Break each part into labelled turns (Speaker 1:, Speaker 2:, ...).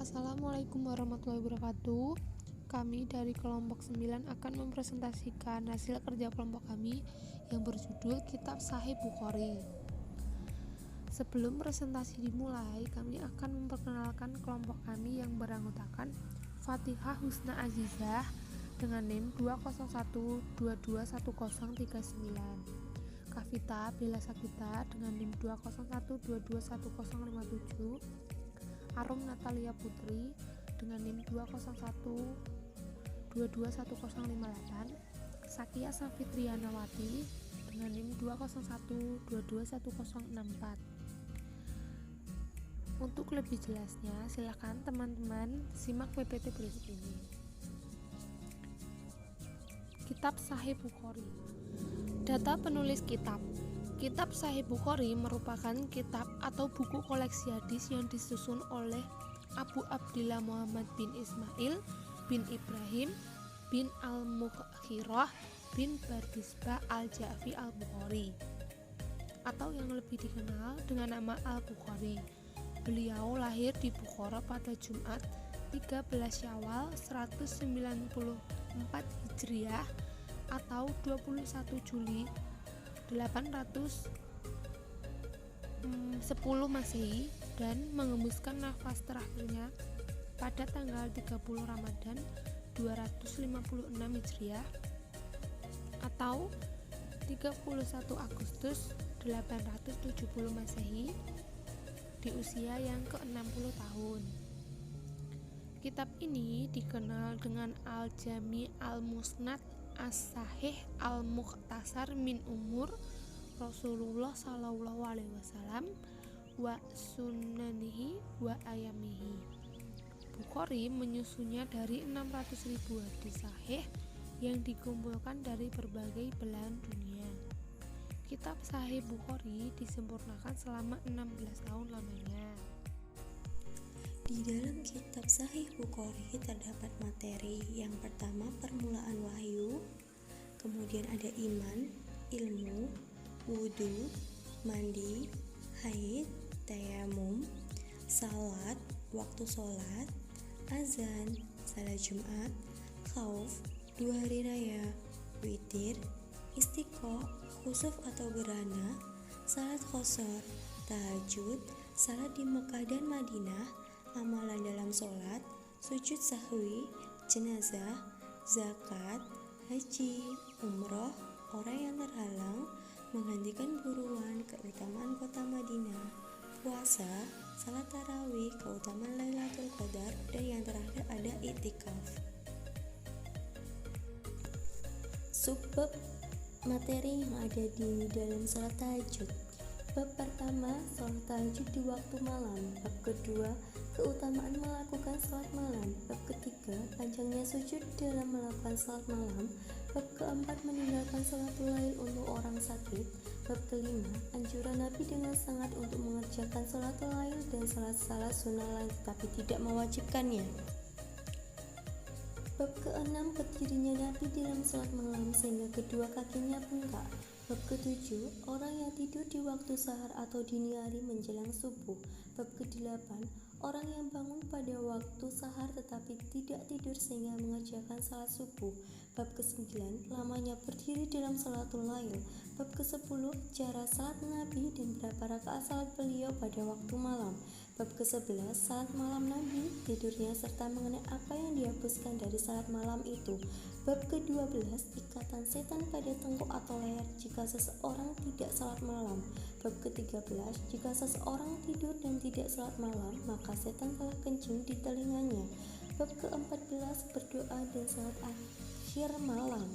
Speaker 1: Assalamualaikum warahmatullahi wabarakatuh. Kami dari kelompok 9 akan mempresentasikan hasil kerja kelompok kami yang berjudul Kitab Sahih Bukhari. Sebelum presentasi dimulai, kami akan memperkenalkan kelompok kami yang beranggotakan Fatihah Husna Azizah dengan NIM 201221039, Kavita Bella Sakita dengan NIM 201221057, Arum Natalia Putri dengan NIM 201221058, Sakia Safitrianawati dengan NIM 201221064. Untuk lebih jelasnya, silakan teman-teman simak PPT berikut ini. Kitab Sahih Bukhari. Data penulis kitab. Kitab Sahih Bukhari merupakan kitab atau buku koleksi hadis yang disusun oleh Abu Abdillah Muhammad bin Ismail bin Ibrahim bin Al-Mughirah bin Bardisbah Al-Ja'fi Al-Bukhari, atau yang lebih dikenal dengan nama Al-Bukhari. Beliau lahir di Bukhara pada Jumat 13 Syawal 194 Hijriah atau 21 Juli 810 Masehi dan mengembuskan nafas terakhirnya pada tanggal 30 Ramadan 256 Hijriah atau 31 Agustus 870 Masehi di usia yang ke-60 tahun. Kitab ini dikenal dengan Al-Jami Al-Musnad As-Sahih Al-Mukhtasar min Umur Rasulullah Sallallahu Alaihi Wasallam wa Sunanihi wa Ayamihi. Bukhari menyusunnya dari 600.000 hadis sahih yang dikumpulkan dari berbagai belahan dunia. Kitab Sahih Bukhari disempurnakan selama 16 tahun lamanya.
Speaker 2: Di dalam kitab Sahih Bukhari terdapat materi yang pertama permulaan wahyu, kemudian ada iman, ilmu, wudhu, mandi, haid, tayamum, salat, waktu sholat, azan, salat Jumat, khauf, 2 hari raya, witir, istiqo, khusuf atau gerhana, salat qashar, tahajud, salat di Mekah dan Madinah, amalan dalam sholat, sujud sahwi, jenazah, zakat, haji, umroh, orang yang terhalang, menghentikan buruan, keutamaan kota Madinah, puasa, salat tarawih, keutamaan Lailatul Qadar, dan yang terakhir ada i'tikaf. Subbab materi yang ada di dalam salat tahajud. Bab pertama, salat tahajud di waktu malam. Bab kedua, keutamaan melakukan salat malam. Bab ketiga, panjangnya sujud dalam melakukan salat malam. Bab keempat, meninggalkan salatul lail untuk orang sakit. Bab kelima, anjuran Nabi dengan sangat untuk mengerjakan salatul lail dan salat-salat sunnah lain tetapi tidak mewajibkannya. Bab keenam, berdirinya Nabi dalam salat malam sehingga kedua kakinya bengkak. Bab ketujuh, orang yang tidur di waktu sahar atau dini hari menjelang subuh. Bab kedelapan, orang yang bangun pada waktu sahar tetapi tidak tidur sehingga mengerjakan salat subuh. Bab ke-9, lamanya berdiri dalam salatul lail. Bab ke-10, cara salat Nabi dan berapa rakaat salat beliau pada waktu malam. Bab ke-11, salat malam Nabi, tidurnya serta mengenai apa yang dihapuskan dari salat malam itu. Bab ke-12, ikatan setan pada tengkuk atau leher jika seseorang tidak salat malam. Bab ke-13, jika seseorang tidur dan tidak salat malam, maka setan telah kencing di telinganya. Bab ke-14, berdoa dan salat akhir malam.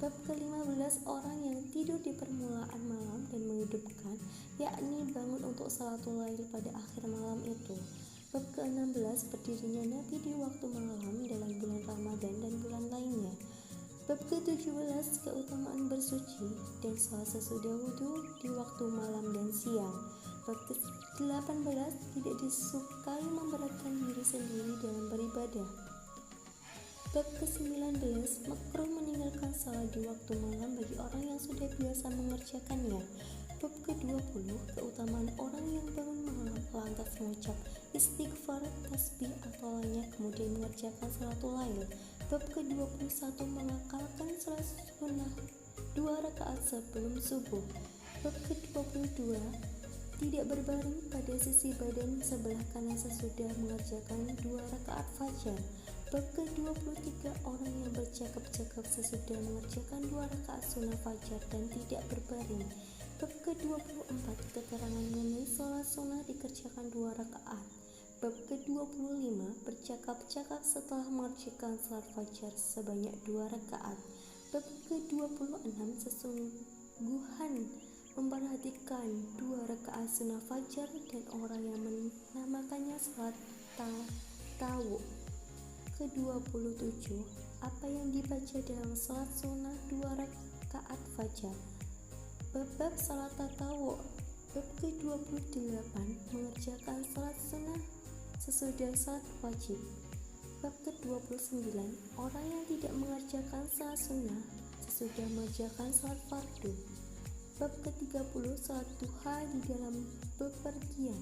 Speaker 2: Bab ke-15, orang yang tidur di permulaan malam dan menghidupkan, yakni bangun untuk salatul lail pada akhir malam itu. Bab ke-16, berdirinya Nabi di waktu malam dalam bulan Ramadan dan bulan lainnya. Bab ke-17, keutamaan bersuci dan salat sesudah wudhu di waktu malam dan siang. Bab ke-18, tidak disukai memberatkan diri sendiri dalam beribadah. Bab ke-19, makruh meninggalkan salat di waktu malam bagi orang yang sudah biasa mengerjakannya. Bab ke-20, keutamaan orang yang bangun malam lantas mengucap istighfar, tasbih atau lainnya kemudian mengerjakan salatul lail. Bab ke-21, mengakalkan salat sunnah 2 rakaat sebelum subuh. Bab ke-22, tidak berbaring pada sisi badan sebelah kanan sesudah mengerjakan 2 rakaat fajar. Bab ke-23, orang yang bercakap-cakap sesudah mengerjakan 2 rakaat sunnah fajar dan tidak berbaring. Bab ke-24, keterangan mengenai sholat sunnah dikerjakan 2 rakaat. Bab ke-25, bercakap-cakap setelah mengerjakan sholat fajar sebanyak 2 rakaat. Bab ke-26, sesungguhan memperhatikan 2 rakaat sunnah fajar dan orang yang menamakannya sholat tawu. Ke-27, apa yang dibaca dalam sholat sunnah 2 rakaat fajar. Bab salat tatawu. Bab ke-28, mengerjakan salat sunnah sesudah salat wajib. Bab ke-29, orang yang tidak mengerjakan salat sunnah sesudah mengerjakan salat fardu. Bab ke-30, salat duha di dalam bepergian.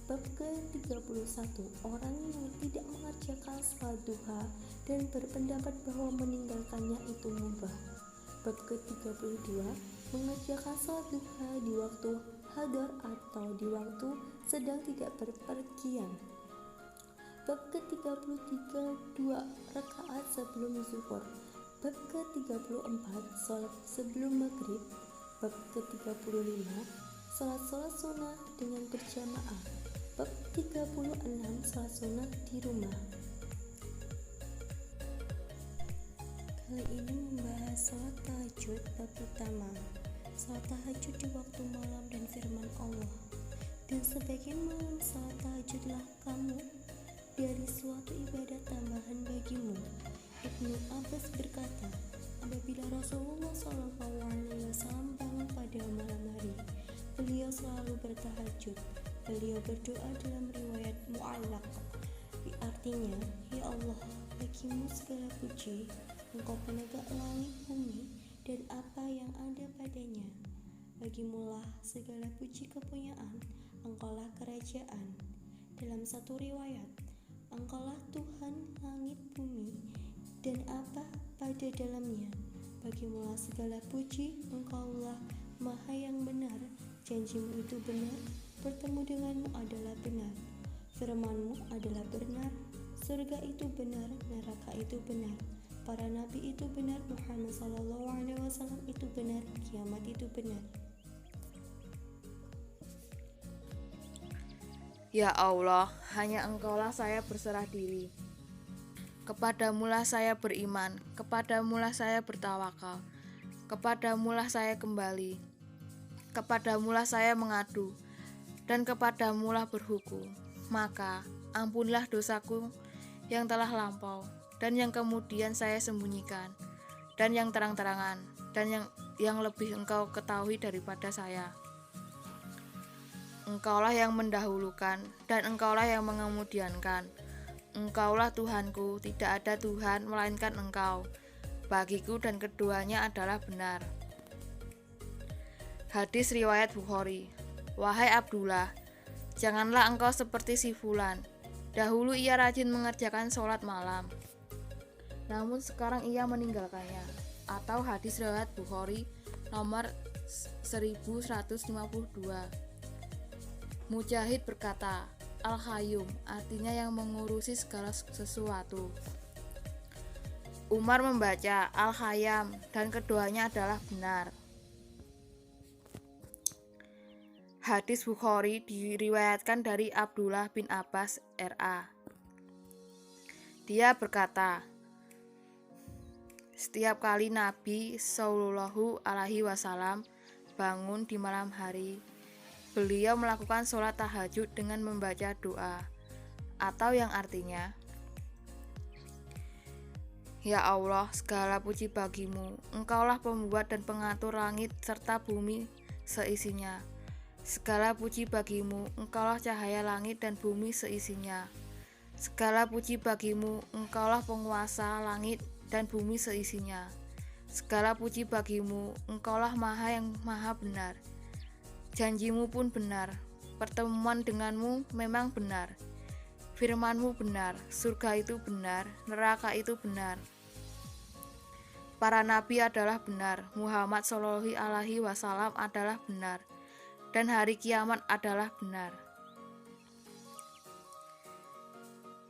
Speaker 2: Bab ke-31, orang yang tidak mengerjakan salat duha dan berpendapat bahwa meninggalkannya itu mubah. Bab ke-32, mengerjakan salat duha di waktu hadar atau di waktu sedang tidak berpergian. Bab ke-33, 2 rakaat sebelum zuhur. Bab ke-34, salat sebelum maghrib. Bab ke-35, salat sunnah dengan berjamaah. Bab 36, salat sunnah di rumah. Kali ini membahas salat tahajud bab utama. Salat tahajud di waktu malam dan firman Allah. Dan sebagian malam salat tahajudlah kamu dari suatu ibadat tambahan bagimu. Ibnu Abbas berkata, apabila Rasulullah SAW bangun pada malam hari, beliau selalu bertahajud. Beliau berdoa dalam riwayat mu'allaq. Artinya, ya Allah, bagimu segala puji, Engkau penegak langit bumi dan apa yang ada padanya. Bagimulah segala puji kepunyaan, Engkaulah kerajaan. Dalam satu riwayat, Engkaulah Tuhan langit bumi dan apa pada dalamnya. Bagimulah segala puji, Engkaulah Maha yang benar. Janjimu itu benar, bertemu denganmu adalah benar, firmanmu adalah benar, surga itu benar, neraka itu benar, para nabi itu benar, Muhammad SAW itu benar, kiamat itu benar.
Speaker 3: Ya Allah, hanya Engkaulah saya berserah diri. Kepadamulah saya beriman, kepadamulah saya bertawakal, kepadamulah saya kembali, kepadamulah saya mengadu, dan kepadamulah berhukum. Maka ampunilah dosaku yang telah lampau, dan yang kemudian saya sembunyikan, dan yang terang-terangan, dan yang lebih Engkau ketahui daripada saya. Engkaulah yang mendahulukan, dan Engkaulah yang mengemudiankan. Engkaulah Tuhanku, tidak ada Tuhan melainkan Engkau. Bagiku dan keduanya adalah benar. Hadis riwayat Bukhari. Wahai Abdullah, janganlah engkau seperti si Fulan. Dahulu ia rajin mengerjakan sholat malam, namun sekarang ia meninggalkannya. Atau hadis riwayat Bukhari nomor 1152. Mujahid berkata, Al-Qayyum artinya yang mengurusi segala sesuatu. Umar membaca Al-Khayyam dan keduanya adalah benar. Hadis Bukhari diriwayatkan dari Abdullah bin Abbas R.A. Dia berkata, setiap kali Nabi Shallallahu Alaihi Wasallam bangun di malam hari, beliau melakukan sholat tahajud dengan membaca doa, atau yang artinya, Ya Allah, segala puji bagimu, Engkaulah pembuat dan pengatur langit serta bumi seisinya. Segala puji bagimu, Engkaulah cahaya langit dan bumi seisinya. Segala puji bagimu, Engkaulah penguasa langit dan bumi seisinya. Segala puji bagimu, Engkaulah Maha yang Maha benar. Janjimu pun benar. Pertemuan denganmu memang benar. Firmanmu benar. Surga itu benar. Neraka itu benar. Para nabi adalah benar. Muhammad Shallallahu Alaihi Wasallam adalah benar. Dan hari kiamat adalah benar.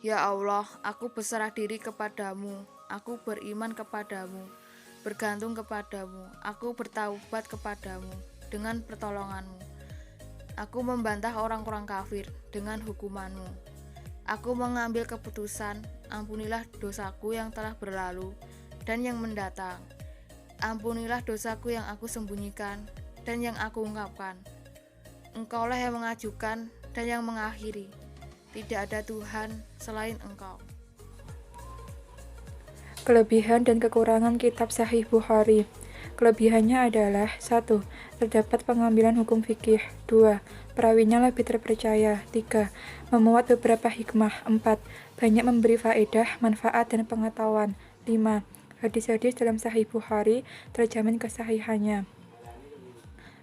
Speaker 3: Ya Allah, aku berserah diri kepadamu. Aku beriman kepadamu. Bergantung kepadamu. Aku bertaubat kepadamu dengan pertolonganmu. Aku membantah orang-orang kafir dengan hukumanmu. Aku mengambil keputusan, ampunilah dosaku yang telah berlalu dan yang mendatang. Ampunilah dosaku yang aku sembunyikan dan yang aku ungkapkan. Engkaulah yang mengajukan dan yang mengakhiri. Tidak ada Tuhan selain Engkau.
Speaker 4: Kelebihan dan kekurangan kitab Sahih Bukhari. Kelebihannya adalah 1. Terdapat pengambilan hukum fikih. 2. Perawinya lebih terpercaya. 3. Memuat beberapa hikmah. 4. Banyak memberi faedah, manfaat, dan pengetahuan. 5. Hadis-hadis dalam Sahih Bukhari terjamin kesahihannya.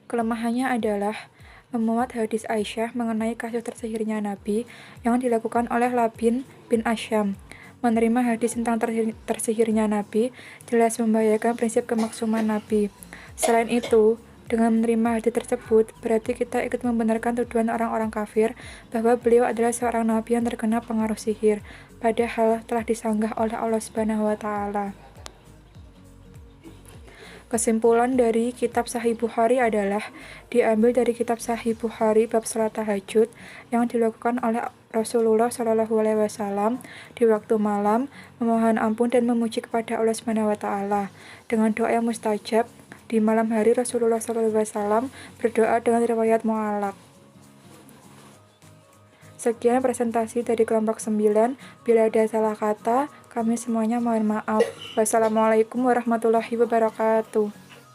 Speaker 4: Kelemahannya adalah memuat hadis Aisyah mengenai kasus tersihirnya Nabi yang dilakukan oleh Labin bin Asyam. Menerima hadis tentang tersihirnya Nabi jelas membahayakan prinsip kemaksuman Nabi. Selain itu, dengan menerima hadis tersebut, berarti kita ikut membenarkan tuduhan orang-orang kafir bahwa beliau adalah seorang nabi yang terkena pengaruh sihir, padahal telah disanggah oleh Allah Subhanahu wa Ta'ala. Kesimpulan dari kitab Sahih Bukhari adalah diambil dari kitab Sahih Bukhari bab salat tahajud yang dilakukan oleh Rasulullah Shallallahu Alaihi Wasallam di waktu malam, memohon ampun dan memuji kepada Allah Subhanahu wa Ta'ala. Dengan doa yang mustajab, di malam hari Rasulullah Shallallahu Alaihi Wasallam berdoa dengan riwayat mu'allaq. Sekian presentasi dari kelompok 9. Bila ada salah kata, kami semuanya mohon maaf. Wassalamualaikum warahmatullahi wabarakatuh.